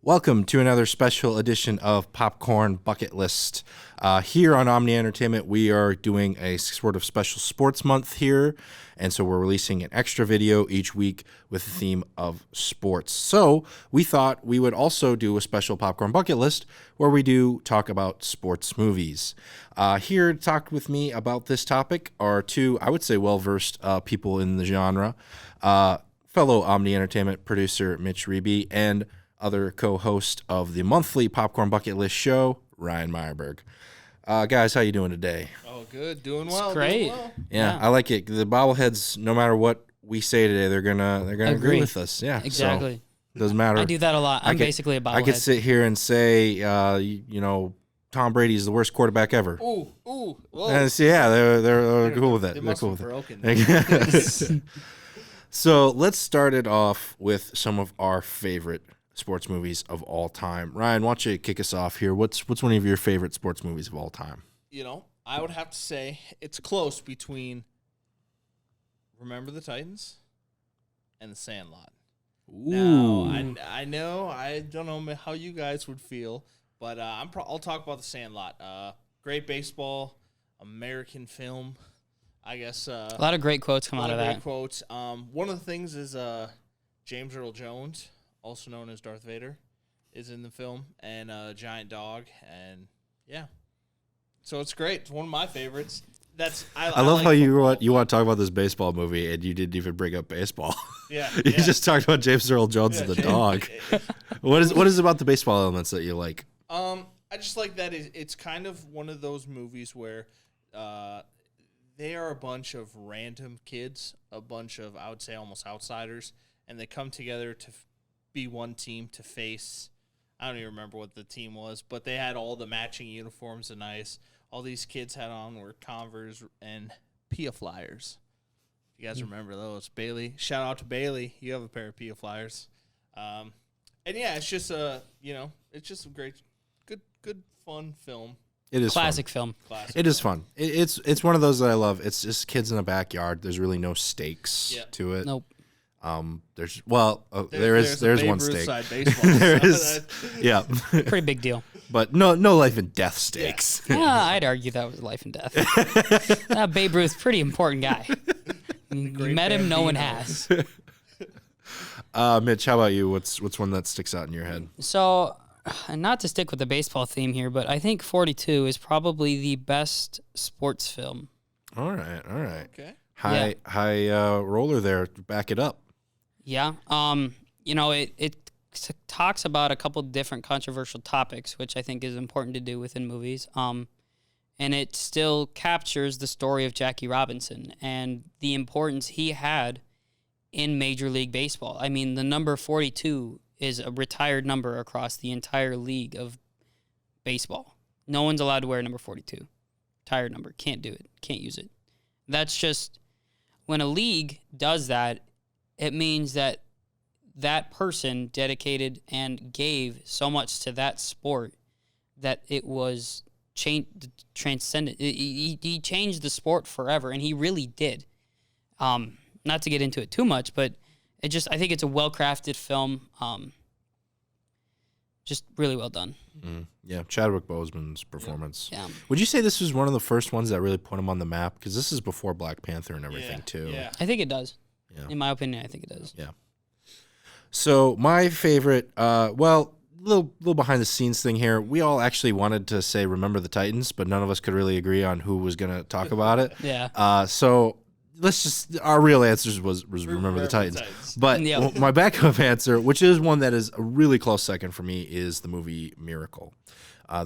Welcome to another special edition of Popcorn Bucket List. Here on Omni Entertainment, we are doing a sort of special sports month here, and so we're releasing an extra video each week with the theme of sports. So we thought we would also do a special Popcorn Bucket List where we do talk about sports movies. Here to talk with me about this topic are two, I would say, well-versed people in the genre. Fellow Omni Entertainment producer Mitch Reby and other co-host of the monthly Popcorn Bucket List show, Ryan Meyerberg. Guys, how you doing today? Oh, good. Doing well. It's great. Doing well. Yeah, I like it. The bobbleheads, no matter what we say today, they're gonna agree with us. Yeah, exactly. So, doesn't matter. I do that a lot. I'm basically a bobblehead. I could sit here and say, Tom Brady is the worst quarterback ever. Ooh. Whoa. And so, yeah, they're cool with it. They're cool with it. So let's start it off with some of our favorite sports movies of all time. Ryan, why don't you kick us off here? What's one of your favorite sports movies of all time? You know, I would have to say it's close between Remember the Titans and The Sandlot. Ooh. Now, I know, I don't know how you guys would feel, but I'll talk about The Sandlot. Great baseball, American film. I guess a lot of great quotes come out of that. Great quotes. One of the things is James Earl Jones, also known as Darth Vader, is in the film, and a giant dog, and yeah, so it's great. It's one of my favorites. I love like how you football. want to talk about this baseball movie and you didn't even bring up baseball. Yeah, You just talked about James Earl Jones and the dog. What is it about the baseball elements that you like? I just like that it's kind of one of those movies where they are a bunch of random kids, a bunch of, I would say, almost outsiders, and they come together to be one team to face. I don't even remember what the team was, but they had all the matching uniforms and nice. All these kids had on were Converse and Pia Flyers. You guys remember those? Bailey, shout out to Bailey. You have a pair of Pia Flyers. And yeah, it's just it's just a great, good, fun film. It is classic fun. film. Classic it is fun. It's one of those that I love. It's just kids in the backyard. There's really no stakes to it. Nope. There's one stake. Side baseball, there is, yeah. Pretty big deal. But no life and death stakes. Yeah. I'd argue that was life and death. Babe Ruth, pretty important guy. You met him, no one has. Mitch, how about you? What's one that sticks out in your head? So, not to stick with the baseball theme here, but I think 42 is probably the best sports film. All right. Okay. High roller there. Back it up. Yeah. It talks about a couple different controversial topics, which I think is important to do within movies. And it still captures the story of Jackie Robinson and the importance he had in Major League Baseball. I mean, the number 42 is a retired number across the entire league of baseball. No one's allowed to wear number 42. Retired number. Can't do it. Can't use it. That's just, when a league does that, it means that that person dedicated and gave so much to that sport that it was transcendent. He changed the sport forever, and he really did. Not to get into it too much, but I think it's a well-crafted film. Just really well done. Yeah, Chadwick Boseman's performance. Yeah. Would you say this was one of the first ones that really put him on the map? Because this is before Black Panther and everything, too. Yeah. I think it does. Yeah. In my opinion, I think it does. Yeah. So my favorite, little behind the scenes thing here. We all actually wanted to say Remember the Titans, but none of us could really agree on who was going to talk about it. Yeah. So our real answers was Remember the Titans. But my backup answer, which is one that is a really close second for me, is the movie Miracle.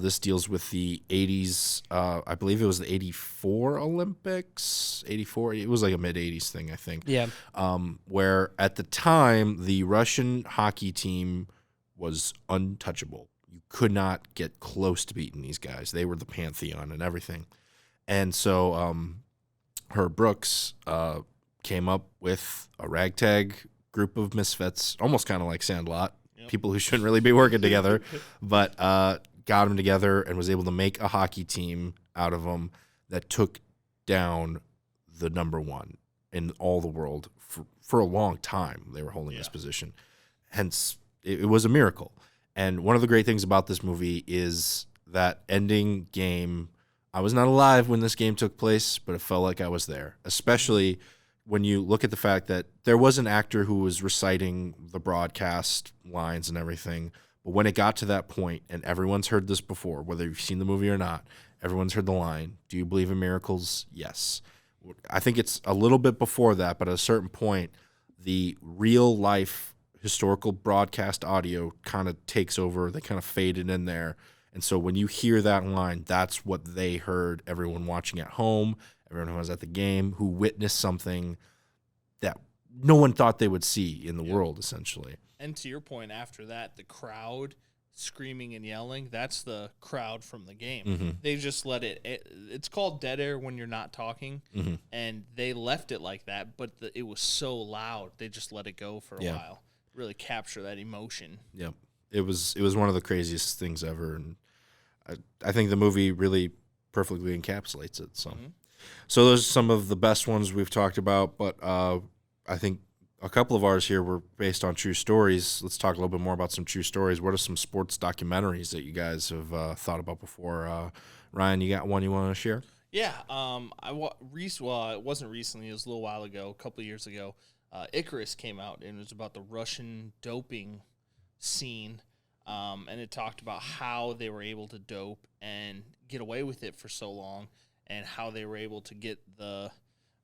This deals with the 80s, I believe it was the 84 Olympics, 84. It was like a mid-80s thing, I think. Yeah. Where at the time, the Russian hockey team was untouchable. You could not get close to beating these guys. They were the pantheon and everything. And so Herb Brooks came up with a ragtag group of misfits, almost kind of like Sandlot, people who shouldn't really be working together, but got them together and was able to make a hockey team out of them that took down the number one in all the world for a long time. They were holding this position. Hence, it was a miracle. And one of the great things about this movie is that ending game. I was not alive when this game took place, but it felt like I was there, especially when you look at the fact that there was an actor who was reciting the broadcast lines and everything. But when it got to that point, and everyone's heard this before, whether you've seen the movie or not, everyone's heard the line, "Do you believe in miracles?" Yes. I think it's a little bit before that, but at a certain point, the real life historical broadcast audio kind of takes over. They kind of faded in there. And so when you hear that line, that's what they heard, everyone watching at home, everyone who was at the game, who witnessed something that no one thought they would see in the world, essentially. And to your point, after that, the crowd screaming and yelling, that's the crowd from the game. Mm-hmm. They just let it's called dead air when you're not talking, Mm-hmm. and they left it like that, but it was so loud, they just let it go for a while. Really capture that emotion. Yep. It was one of the craziest things ever, and I think the movie really perfectly encapsulates it. So, So those are some of the best ones we've talked about, but I think a couple of ours here were based on true stories. Let's talk a little bit more about some true stories. What are some sports documentaries that you guys have thought about before? Ryan, you got one you want to share? Yeah. It wasn't recently. It was a little while ago, a couple of years ago. Icarus came out, and it was about the Russian doping scene. And it talked about how they were able to dope and get away with it for so long, and how they were able to get the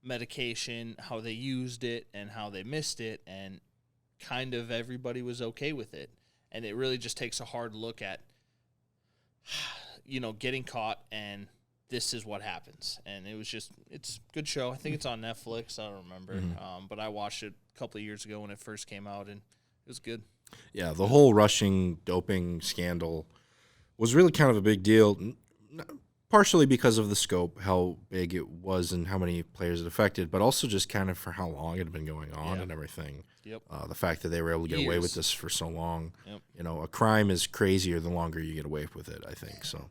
medication, how they used it, and how they missed it, and kind of everybody was okay with it. And it really just takes a hard look at, getting caught, and this is what happens. And it's a good show. I think it's on Netflix. I don't remember. But I watched it a couple of years ago when it first came out, and it was good. Yeah, the whole Russian doping scandal was really kind of a big deal, partially because of the scope, how big it was and how many players it affected, but also just kind of for how long it had been going on and everything. Yep. The fact that they were able to get away with this for so long. Yep. A crime is crazier the longer you get away with it, I think. So,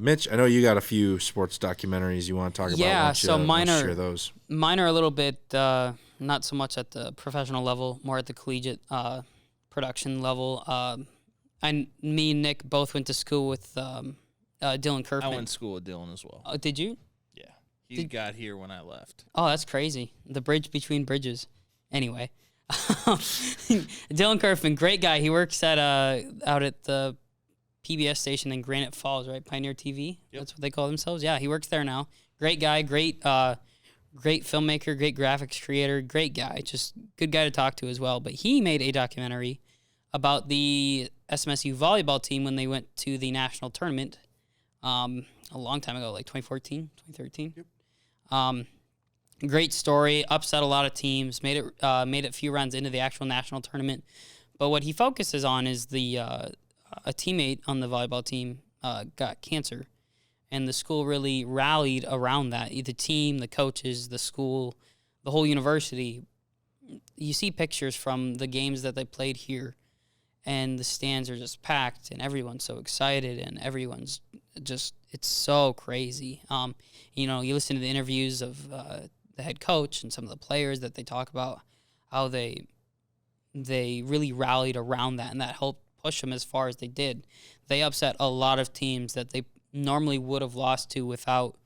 Mitch, I know you got a few sports documentaries you want to talk about. Yeah, so mine are share those. Mine are a little bit not so much at the professional level, more at the collegiate production level. Me and Nick both went to school with Dylan Kerfman. I went to school with Dylan as well. Did you? Yeah. He got here when I left. Oh, that's crazy. The bridge between bridges. Anyway. Dylan Kerfman, great guy. He works at out at the PBS station in Granite Falls, right? Pioneer TV. Yep. That's what they call themselves. Yeah, he works there now. Great guy, great filmmaker, great graphics creator, great guy. Just good guy to talk to as well. But he made a documentary about the SMSU volleyball team when they went to the national tournament a long time ago, like 2014, 2013. Yep. Great story, upset a lot of teams, made it a few runs into the actual national tournament. But what he focuses on is a teammate on the volleyball team got cancer, and the school really rallied around that. The team, the coaches, the school, the whole university. You see pictures from the games that they played here, and the stands are just packed, and everyone's so excited, and everyone's just, it's so crazy. You listen to the interviews of the head coach and some of the players that they talk about how they really rallied around that, and that helped push them as far as they did. They upset a lot of teams that they normally would have lost to without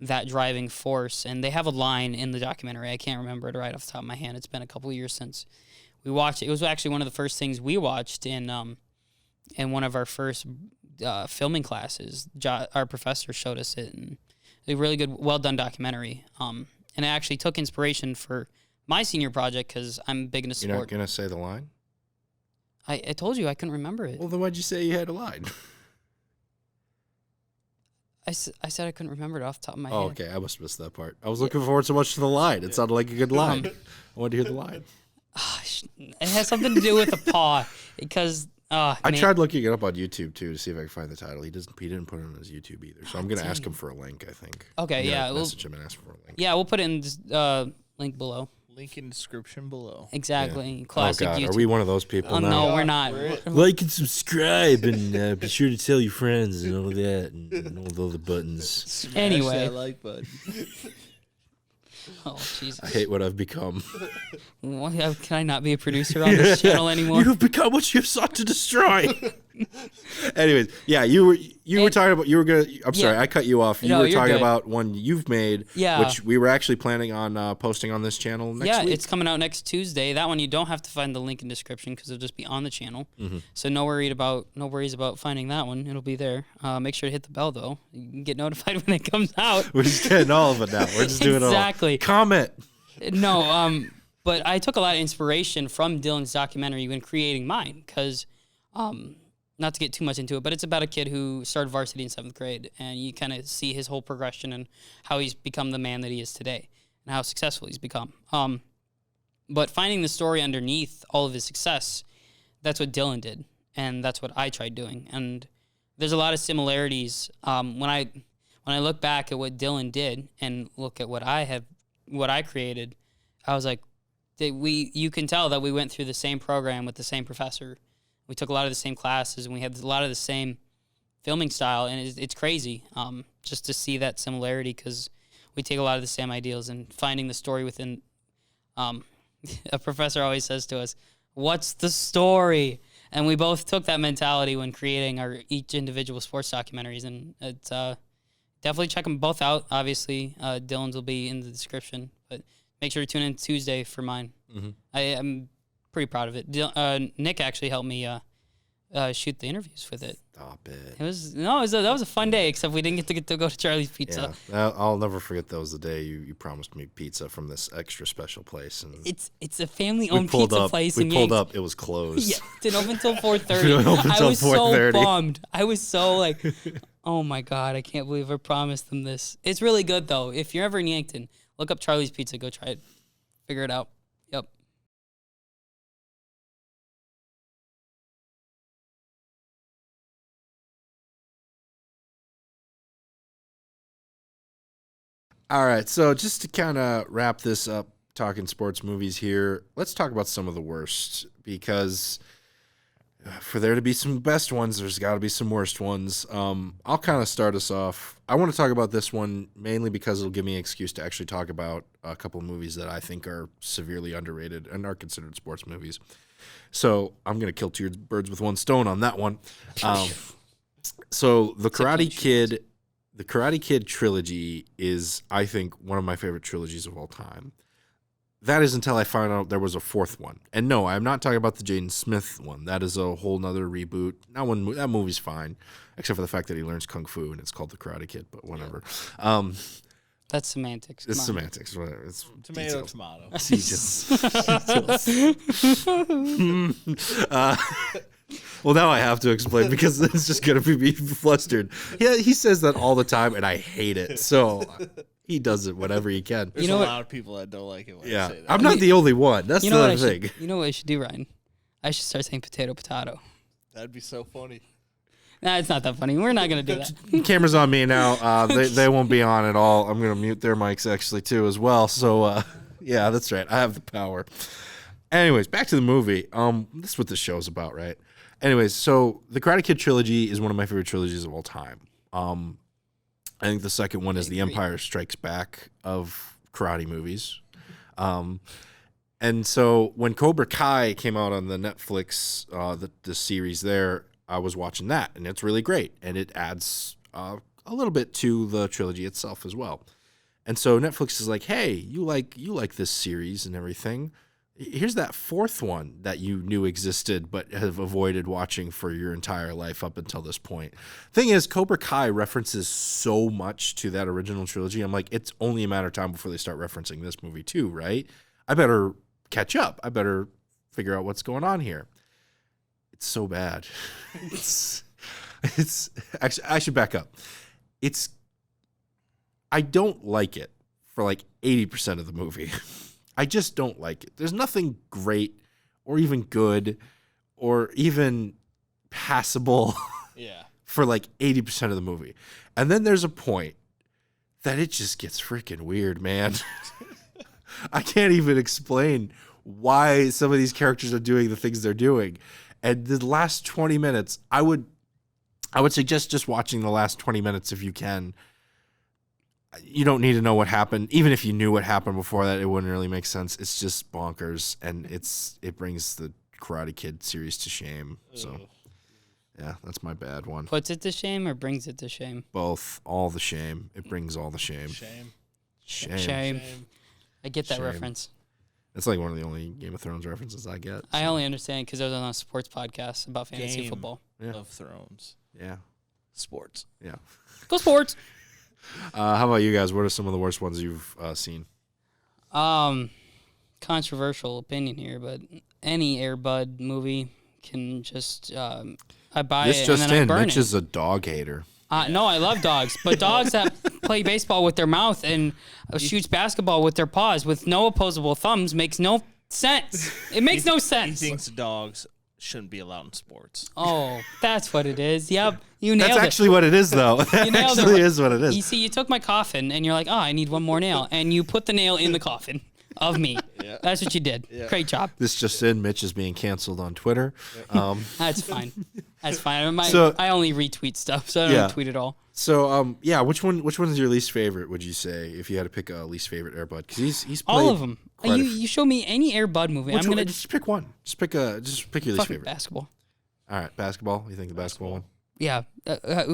that driving force. And they have a line in the documentary. I can't remember it right off the top of my hand. It's been a couple of years since we watched it. It was actually one of the first things we watched in one of our first filming classes. Our professor showed us it, and a really good, well-done documentary. And I actually took inspiration for my senior project because I'm big into sport. You're not going to say the line? I told you I couldn't remember it. Well, then why'd you say you had a line? I said I couldn't remember it off the top of my Oh, head. okay. I must have missed that part. I was looking forward so much to the line. It sounded like a good line. I wanted to hear the line. It has something to do with a paw because I tried looking it up on YouTube too to see if I could find the title. He didn't put it on his YouTube either. So I'm gonna ask him for a link. I think. Okay, yeah. Message him and ask for a link. Yeah, we'll put it in the link below. Link in description below. Exactly. Yeah. Classic Oh God, YouTube. are we one of those people now? No, we're not. Like and subscribe, and be sure to tell your friends and all of that, and all the other buttons. Anyway. That like button. Oh, Jesus. I hate what I've become. Can I not be a producer on this channel anymore? You have become what you have sought to destroy. Anyways, yeah, you were talking about, I'm sorry, I cut you off. You No, were you're talking good. about one you've made, Yeah. which we were actually planning on posting on this channel next week. It's coming out next Tuesday. That one you don't have to find the link in description because it'll just be on the channel. Mm-hmm. So no worries about finding that one. It'll be there. Make sure to hit the bell though. You can get notified when it comes out. We're just getting all of it now. We're just doing it all. Exactly. Comment. No, but I took a lot of inspiration from Dylan's documentary when creating mine because, not to get too much into it, but it's about a kid who started varsity in 7th grade, and you kind of see his whole progression and how he's become the man that he is today and how successful he's become. But finding the story underneath all of his success, that's what Dylan did, and that's what I tried doing. And there's a lot of similarities. When I look back at what Dylan did and look at what I created, I was like, you can tell that we went through the same program with the same professor. We took a lot of the same classes, and we had a lot of the same filming style, and it's crazy just to see that similarity because we take a lot of the same ideals and finding the story within. A professor always says to us, "What's the story?" And we both took that mentality when creating our each individual sports documentaries, and it's definitely check them both out. Obviously, Dylan's will be in the description, but make sure to tune in Tuesday for mine. Mm-hmm. I'm pretty proud of it. Nick actually helped me shoot the interviews with it. Stop it. That was a fun day, except we didn't get to go to Charlie's Pizza. Yeah, I'll never forget that was the day you promised me pizza from this extra special place. And It's a family-owned pizza place in We pulled Yanks. up. It was closed. Yeah, it didn't open until 4:30. Didn't open I till was so 4:30. bummed. I was so like, oh my God, I can't believe I promised them this. It's really good, though. If you're ever in Yankton, look up Charlie's Pizza. Go try it. Figure it out. Yep. All right, so just to kind of wrap this up, talking sports movies here, let's talk about some of the worst, because for there to be some best ones, there's got to be some worst ones. I'll kind of start us off. I want to talk about this one mainly because it'll give me an excuse to actually talk about a couple of movies that I think are severely underrated and are considered sports movies. So I'm going to kill two birds with one stone on that one. So The Karate Kid trilogy is, I think, one of my favorite trilogies of all time. That is until I found out there was a fourth one. And no, I'm not talking about the Jaden Smith one. That is a whole nother reboot. That movie's fine, except for the fact that he learns Kung Fu and it's called The Karate Kid, but whatever. That's semantics. It's semantics. Whatever. It's Tomato, details. tomato. Well, now I have to explain because it's just going to be me flustered. Yeah, he says that all the time, and I hate it. So he does it whenever he can. There's know a what? lot of people that don't like it when I Yeah, say that. I'm not the only one. That's You the know what other I thing. should? You know what I should do, Ryan? I should start saying potato, potato. That'd be so funny. Nah, it's not that funny. We're not gonna do that. Camera's on me now. They won't be on at all. I'm going to mute their mics actually too as well. So yeah, that's right. I have the power. Anyways, back to the movie. This is what this show's about, right? Anyways, so the Karate Kid trilogy is one of my favorite trilogies of all time. I think the second one is The Empire Strikes Back of karate movies. And so when Cobra Kai came out on the Netflix, the series there, I was watching that, and it's really great, and it adds a little bit to the trilogy itself as well. And so Netflix is like, hey, you like this series and everything. Here's that fourth one that you knew existed but have avoided watching for your entire life up until this point. Thing is, Cobra Kai references so much to that original trilogy. I'm like, it's only a matter of time before they start referencing this movie too, right? I better catch up. I better figure out what's going on here. It's so bad. It's actually, I should back up. I don't like it for like 80% of the movie. I just don't like it. There's nothing great or even good or even passable Yeah. for like 80% of the movie. And then there's a point that it just gets freaking weird, man. I can't even explain why some of these characters are doing the things they're doing. And the last 20 minutes, I would suggest just watching the last 20 minutes if you can. you don't need to know what happened. Even if you knew what happened before that, it wouldn't really make sense. It's just bonkers, and it brings the Karate Kid series to shame. So, yeah, that's my bad one. Puts it to shame or brings it to shame? Both, all the shame. It brings all the shame. Shame. I get that Shame. reference. It's like one of the only Game of Thrones references I get. I only understand because I was on a sports podcast about fantasy football. Of Thrones. Yeah. Sports. Yeah. Go sports. How about you guys? What are some of the worst ones you've seen? Controversial opinion here, but any Air Bud movie can just I buy This it just and then I in. burn Mitch it. is a dog hater. No, I love dogs, but dogs that play baseball with their mouth and shoots basketball with their paws with no opposable thumbs makes no sense. It makes no He sense. thinks dogs shouldn't be allowed in sports. Oh, that's what it is. Yep, you nailed That's it. actually what it is, though. That You nailed actually it. is what it is. You see, you took my coffin and you're like, oh, I need one more nail, and you put the nail in the coffin of me. Yeah. That's what you did. Yeah. Great job. This just in, Mitch is being canceled on Twitter. That's fine. That's fine. I only retweet stuff, so I don't Yeah. tweet at all. So, which one is your least favorite? Would you say if you had to pick a least favorite Air Bud? Because he's played All of them. quite a You show me any Air Bud movie, Which I'm gonna one? Just pick one. Just pick your least fucking favorite. basketball. All right, basketball. You think the basketball one? Yeah.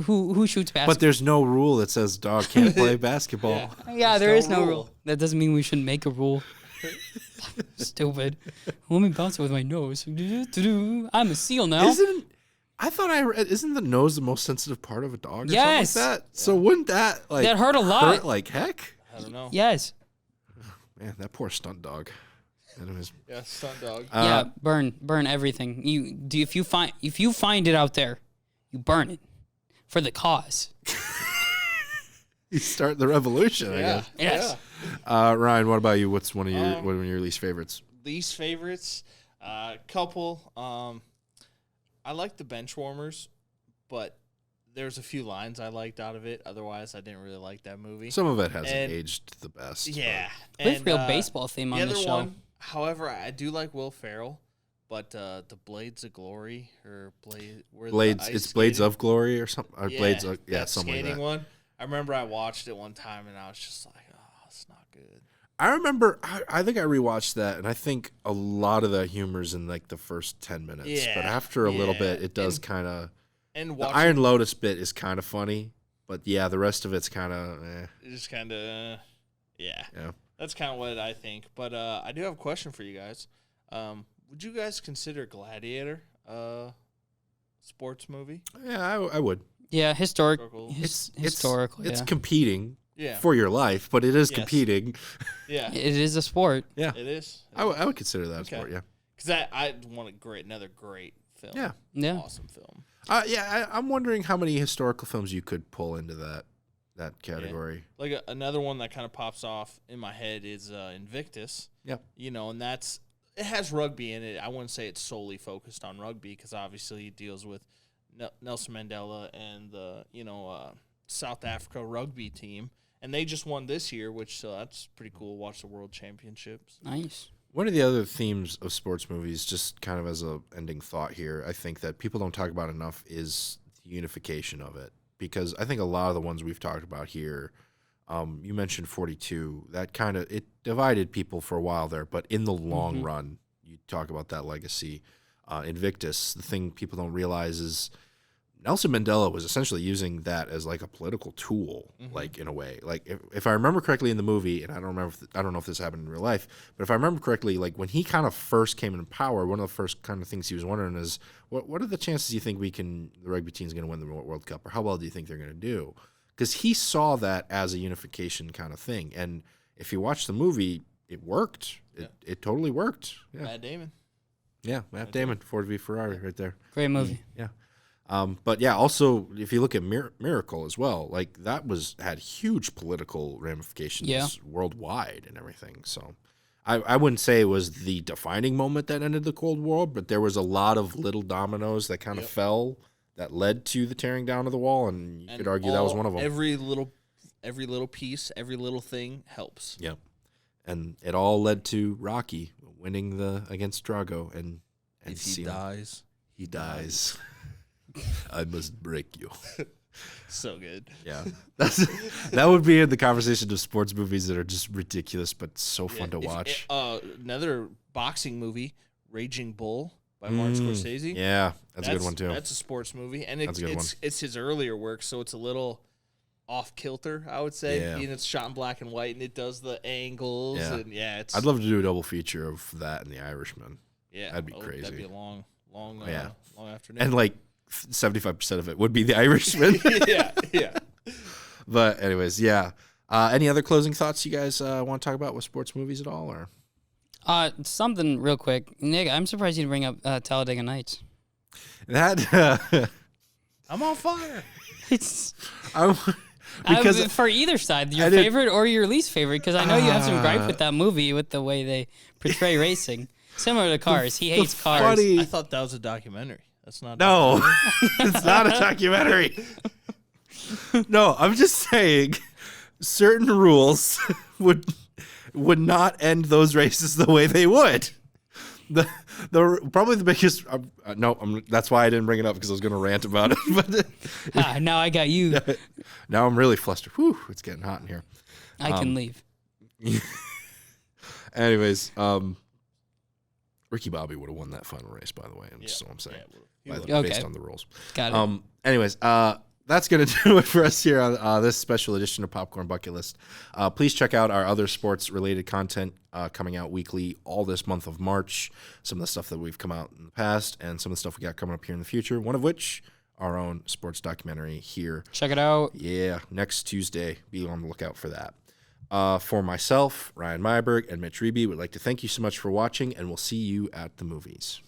Who shoots basketball? But there's no rule that says dog can't play basketball. Yeah, there is no rule. That doesn't mean we shouldn't make a rule. Stupid. Let me bounce it with my nose. I'm a seal now. Isn't the nose the most sensitive part of a dog? Or Yes. something like that. So wouldn't that That hurt a lot. Hurt like heck? I don't know. Yes. Man, that poor stunt dog. Anyways, Yeah, stunt dog. Yeah. Burn everything. If you find it out there, you burn it for the cause. you start the revolution. I guess. Yes. Ryan, what about you? What's one of your least favorites? Least favorites, couple. I like the bench warmers, but there's a few lines I liked out of it. Otherwise, I didn't really like that movie. Some of it hasn't And- aged the best. Yeah, We have and, real baseball theme on the the other show. one, however, I do like Will Ferrell, but the Blades of Glory or Blades. It's Blades of Glory or something. Or Blades. Of, that something like skating that. one. I remember I watched it one time and I was just like, oh, it's not good. I remember. I think I rewatched that, and I think a lot of the humor's in like the first 10 minutes. Yeah, But after a little yeah. bit, it does kind of. And The watching Iron Lotus bit is kind of funny, but yeah, the rest of it's kind of. it just kind of, yeah. Yeah. That's kind of what I think. But I do have a question for you guys. Would you guys consider Gladiator a sports movie? Yeah, I would. Yeah, Historical. historical. It's Yeah. competing Yeah. for your life, but it is Yes. competing. Yeah. It is a sport. Yeah, It is. I would consider that a Okay. sport. Yeah. Because I want another great film. Yeah. Yeah. Awesome film. I'm wondering how many historical films you could pull into that category. Like another one that kind of pops off in my head is Invictus. Yep. You know, and it has rugby in it. I wouldn't say it's solely focused on rugby because obviously it deals with Nelson Mandela and the South Africa rugby team, and they just won this year, which that's pretty cool. Watch the World Championships. Nice. One of the other themes of sports movies, just kind of as a ending thought here, I think that people don't talk about enough is the unification of it. Because I think a lot of the ones we've talked about here, you mentioned 42, that kind of, it divided people for a while there, but in the long run, you talk about that legacy. Invictus, the thing people don't realize is Nelson Mandela was essentially using that as like a political tool, like in a way. Like if I remember correctly in the movie, and I don't know if this happened in real life, but if I remember correctly, like when he kind of first came in power, one of the first kind of things he was wondering is, what are the chances you think the rugby team's going to win the World Cup, or how well do you think they're going to do? Because he saw that as a unification kind of thing, and if you watch the movie, it worked. It totally worked. Yeah, Matt Damon. yeah, Matt Damon, Ford v Ferrari, right there. Great movie. Yeah. But yeah, also if you look at Miracle as well, like that had huge political ramifications worldwide and everything. So I wouldn't say it was the defining moment that ended the Cold War, but there was a lot of little dominoes that kind of fell that led to the tearing down of the wall, and you could argue that was one of them. Every little piece, every little thing helps. Yep. And it all led to Rocky winning against Drago, and If he dies, he dies. I must break you. So good. Yeah, that would be in the conversation of sports movies that are just ridiculous but so fun to watch. Another boxing movie, Raging Bull by Martin Scorsese. Yeah, that's a good one too. That's a sports movie, and That's a good one. it's his earlier work, so it's a little off kilter, I would say. Yeah. And it's shot in black and white, and it does the angles, and it's. I'd love to do a double feature of that and The Irishman. Yeah, that'd be crazy. That'd be a long afternoon. And like 75% of it would be The Irishman. yeah. But anyways, yeah. Any other closing thoughts you guys want to talk about with sports movies at all, or? Something real quick, Nick. I'm surprised you didn't bring up Talladega Nights. That I'm on fire. It's because for either side, your favorite or your least favorite. Because I know you have some gripe with that movie, with the way they portray racing. Similar to Cars, he hates cars. I thought that was a documentary. That's not. No, it's not a documentary. No, I'm just saying certain rules would not end those races the way they would. Probably the biggest. That's why I didn't bring it up, because I was going to rant about it. But now I got you. Now I'm really flustered. Whew, it's getting hot in here. I can leave. Anyways, Ricky Bobby would have won that final race, by the way. And so I'm saying, based on the rules. Got it. Anyways, that's going to do it for us here on this special edition of Popcorn Bucket List. Please check out our other sports-related content coming out weekly all this month of March. Some of the stuff that we've come out in the past and some of the stuff we got coming up here in the future, one of which, our own sports documentary here. Check it out. Yeah, next Tuesday. Be on the lookout for that. For myself, Ryan Myberg, and Mitch Reby, would like to thank you so much for watching, and we'll see you at the movies.